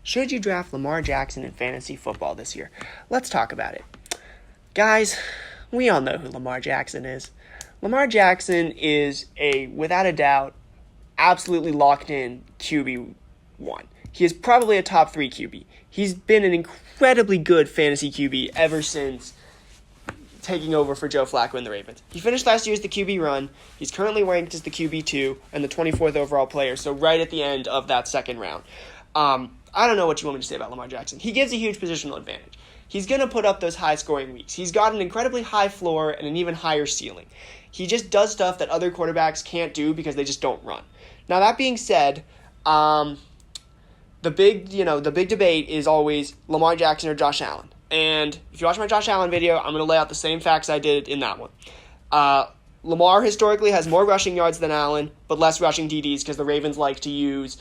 Should you draft Lamar Jackson in fantasy football this year? Let's talk about it. Guys, we all know who Lamar Jackson is. Lamar Jackson is without a doubt, absolutely locked in QB1. He is probably a top 3 QB. He's been an incredibly good fantasy QB ever since taking over for Joe Flacco in the Ravens. He finished last year as the QB1. He's currently ranked as the QB2 and the 24th overall player, so right at the end of that second round. I don't know what you want me to say about Lamar Jackson. He gives a huge positional advantage. He's going to put up those high-scoring weeks. He's got an incredibly high floor and an even higher ceiling. He just does stuff that other quarterbacks can't do because they just don't run. Now, that being said, the big debate is always Lamar Jackson or Josh Allen. And if you watch my Josh Allen video, I'm going to lay out the same facts I did in that one. Lamar historically has more rushing yards than Allen, but less rushing TDs because the Ravens like to use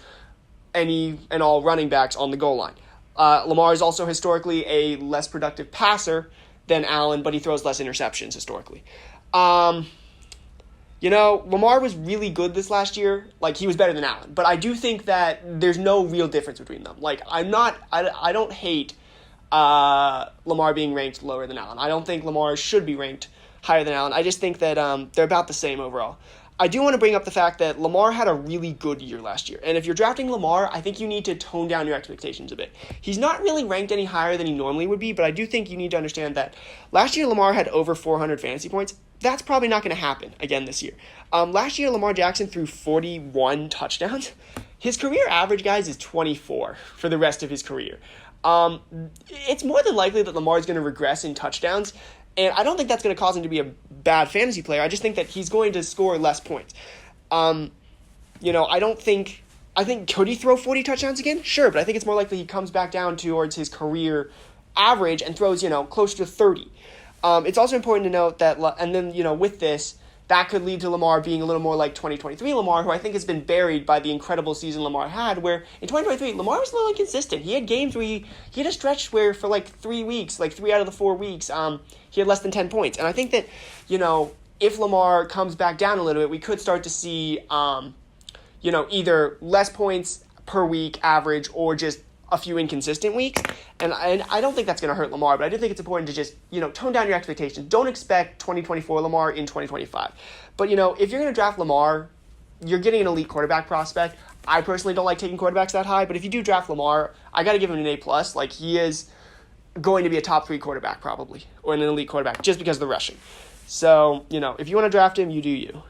any and all running backs on the goal line. Lamar is also historically a less productive passer than Allen, but he throws less interceptions historically. Lamar was really good this last year. Like, he was better than Allen. But I do think that there's no real difference between them. Like, I don't hate Lamar being ranked lower than Allen. I don't think Lamar should be ranked higher than Allen. I just think that they're about the same overall. I do want to bring up the fact that Lamar had a really good year last year. And if you're drafting Lamar, I think you need to tone down your expectations a bit. He's not really ranked any higher than he normally would be, but I do think you need to understand that last year Lamar had over 400 fantasy points. That's probably not going to happen again this year. Last year, Lamar Jackson threw 41 touchdowns. His career average, guys, is 24 for the rest of his career. It's more than likely that Lamar is going to regress in touchdowns, and I don't think that's going to cause him to be a bad fantasy player. I just think that he's going to score less points. I think, could he throw 40 touchdowns again? Sure, but I think it's more likely he comes back down towards his career average and throws, closer to 30. It's also important to note that, and then, with this, that could lead to Lamar being a little more like 2023 Lamar, who I think has been buried by the incredible season Lamar had, where in 2023, Lamar was a little inconsistent. He had games where he had a stretch where for 3 weeks, 3 out of the 4 weeks, he had less than 10 points. And I think that, if Lamar comes back down a little bit, we could start to see, either less points per week average or just a few inconsistent weeks. And I don't think that's going to hurt Lamar, but I do think it's important to just, tone down your expectations. Don't expect 2024 Lamar in 2025. But, if you're going to draft Lamar, you're getting an elite quarterback prospect. I personally don't like taking quarterbacks that high, but if you do draft Lamar, I got to give him an A+. He is going to be a top 3 quarterback probably, or an elite quarterback, just because of the rushing. So, if you want to draft him, you do you.